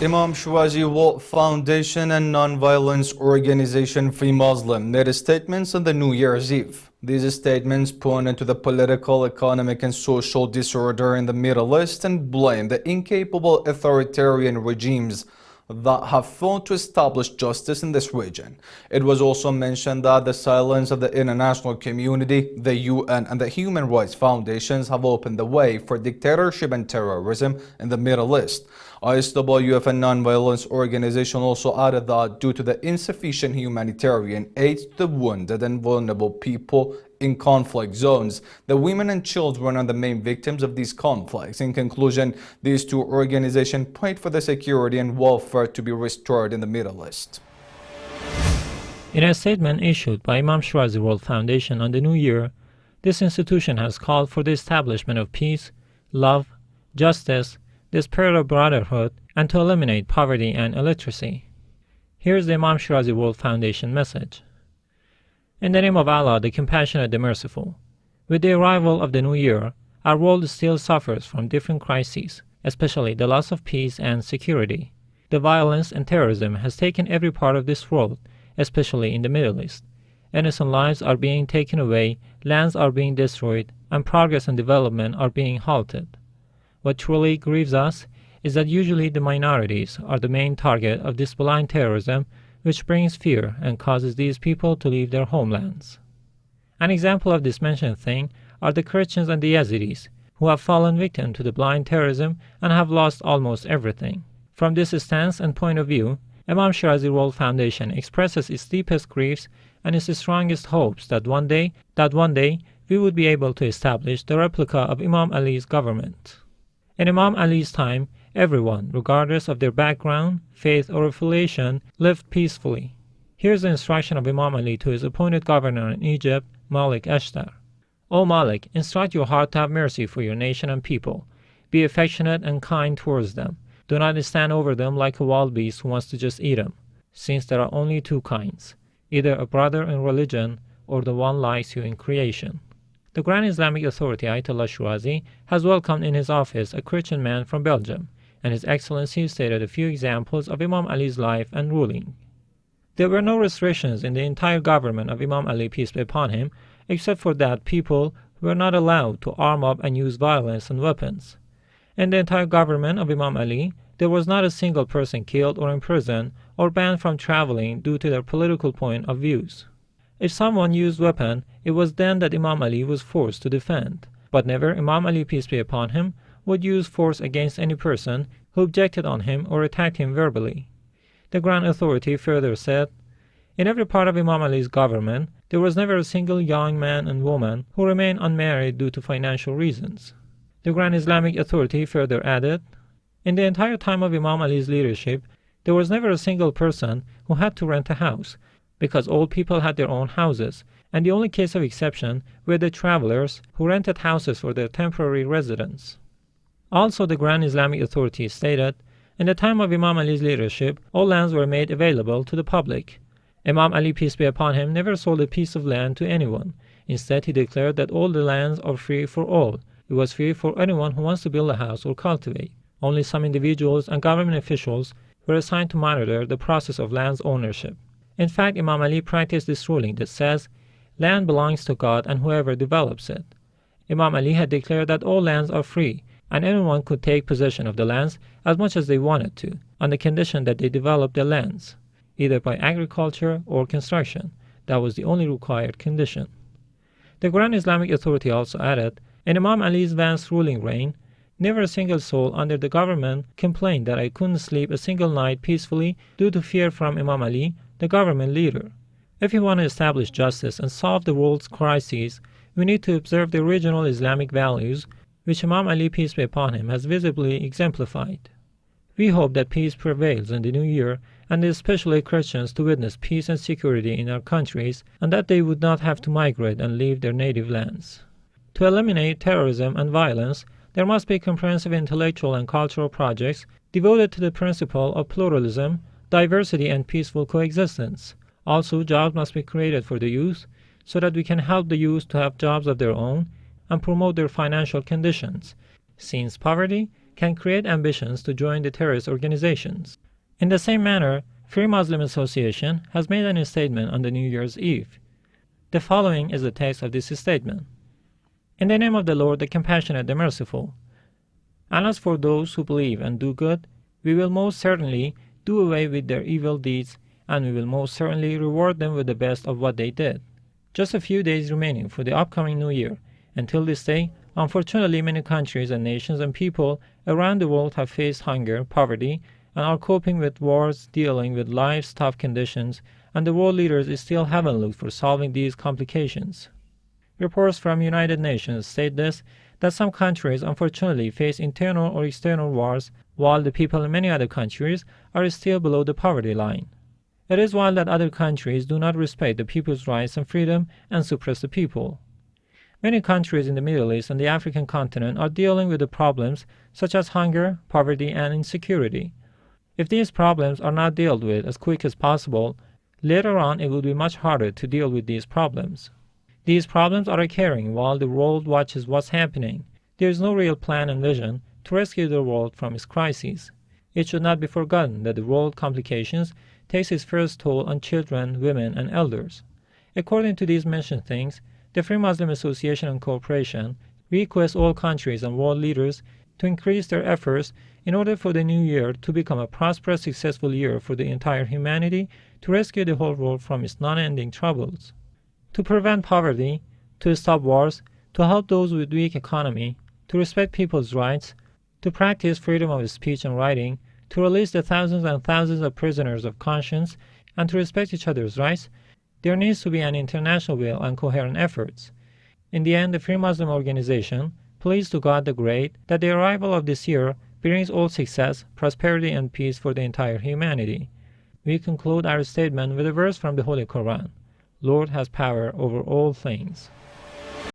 Imam Shirazi World Foundation and Nonviolence Organization Free Muslim made statements on the New Year's Eve. These statements point to the political, economic and social disorder in the Middle East and blame the incapable authoritarian regimes that have failed to establish justice in this region. It was also mentioned that the silence of the international community, the UN and the human rights foundations have opened the way for dictatorship and terrorism in the Middle East. ISWF and Nonviolence Organization also added that due to the insufficient humanitarian aid to the wounded and vulnerable people in conflict zones, the women and children are the main victims of these conflicts. In conclusion, these two organizations prayed for the security and welfare to be restored in the Middle East. In a statement issued by Imam Shirazi World Foundation on the New Year, this institution has called for the establishment of peace, love, justice, the spirit of brotherhood, and to eliminate poverty and illiteracy. Here is the Imam Shirazi World Foundation message. In the name of Allah, the Compassionate, the Merciful. With the arrival of the New Year, our world still suffers from different crises, especially the loss of peace and security. The violence and terrorism has taken every part of this world, especially in the Middle East. Innocent lives are being taken away, lands are being destroyed, and progress and development are being halted. What truly grieves us is that usually the minorities are the main target of this blind terrorism, which brings fear and causes these people to leave their homelands. An example of this mentioned thing are the Christians and the Yazidis, who have fallen victim to the blind terrorism and have lost almost everything. From this stance and point of view, Imam Shirazi World Foundation expresses its deepest griefs and its strongest hopes that one day we would be able to establish the replica of Imam Ali's government. In Imam Ali's time, everyone, regardless of their background, faith, or affiliation, lived peacefully. Here's the instruction of Imam Ali to his appointed governor in Egypt, Malik Ashtar. O Malik, instruct your heart to have mercy for your nation and people. Be affectionate and kind towards them. Do not stand over them like a wild beast who wants to just eat them, since there are only two kinds, either a brother in religion or the one likes you in creation. The Grand Islamic Authority Ayatollah Shirazi has welcomed in his office a Christian man from Belgium, and His Excellency stated a few examples of Imam Ali's life and ruling. There were no restrictions in the entire government of Imam Ali, peace be upon him, except for that people were not allowed to arm up and use violence and weapons. In the entire government of Imam Ali, there was not a single person killed or imprisoned or banned from traveling due to their political point of views. If someone used weapon, it was then that Imam Ali was forced to defend. But never Imam Ali, peace be upon him, would use force against any person who objected on him or attacked him verbally. The Grand Authority further said, in every part of Imam Ali's government, there was never a single young man and woman who remained unmarried due to financial reasons. The Grand Islamic Authority further added, in the entire time of Imam Ali's leadership, there was never a single person who had to rent a house, because all people had their own houses, and the only case of exception were the travelers who rented houses for their temporary residence. Also, the Grand Islamic Authority stated, in the time of Imam Ali's leadership, all lands were made available to the public. Imam Ali, peace be upon him, never sold a piece of land to anyone. Instead, he declared that all the lands are free for all. It was free for anyone who wants to build a house or cultivate. Only some individuals and government officials were assigned to monitor the process of land's ownership. In fact, Imam Ali practiced this ruling that says, land belongs to God and whoever develops it. Imam Ali had declared that all lands are free, and anyone could take possession of the lands as much as they wanted to, on the condition that they develop their lands, either by agriculture or construction. That was the only required condition. The Grand Islamic Authority also added, in Imam Ali's vast ruling reign, never a single soul under the government complained that I couldn't sleep a single night peacefully due to fear from Imam Ali, the government leader. If we want to establish justice and solve the world's crises, we need to observe the original Islamic values, which Imam Ali, peace be upon him, has visibly exemplified. We hope that peace prevails in the new year, and especially Christians to witness peace and security in our countries, and that they would not have to migrate and leave their native lands. To eliminate terrorism and violence, there must be comprehensive intellectual and cultural projects devoted to the principle of pluralism, diversity, and peaceful coexistence. Also, jobs must be created for the youth so that we can help the youth to have jobs of their own and promote their financial conditions, since poverty can create ambitions to join the terrorist organizations. In the same manner, Free Muslim Association has made a statement on the New Year's Eve. The following is the text of this statement. In the name of the Lord, the Compassionate, the Merciful. And as for those who believe and do good, we will most certainly do away with their evil deeds, and we will most certainly reward them with the best of what they did. Just a few days remaining for the upcoming New Year. Until this day, unfortunately, many countries and nations and people around the world have faced hunger, poverty, and are coping with wars, dealing with life's tough conditions, and the world leaders still haven't looked for solving these complications. Reports from United Nations state that some countries unfortunately face internal or external wars, while the people in many other countries are still below the poverty line. It is wild that other countries do not respect the people's rights and freedom and suppress the people. Many countries in the Middle East and the African continent are dealing with the problems such as hunger, poverty, and insecurity. If these problems are not dealt with as quick as possible, later on it will be much harder to deal with these problems. These problems are occurring while the world watches what's happening. There is no real plan and vision to rescue the world from its crises. It should not be forgotten that the world complications takes its first toll on children, women, and elders. According to these mentioned things, the Free Muslim Association and Cooperation requests all countries and world leaders to increase their efforts in order for the new year to become a prosperous, successful year for the entire humanity, to rescue the whole world from its non-ending troubles. To prevent poverty, to stop wars, to help those with weak economy, to respect people's rights, to practice freedom of speech and writing, to release the thousands and thousands of prisoners of conscience, and to respect each other's rights, there needs to be an international will and coherent efforts. In the end, the Free Muslim Organization pleads to God the Great that the arrival of this year brings all success, prosperity, and peace for the entire humanity. We conclude our statement with a verse from the Holy Quran. Lord has power over all things.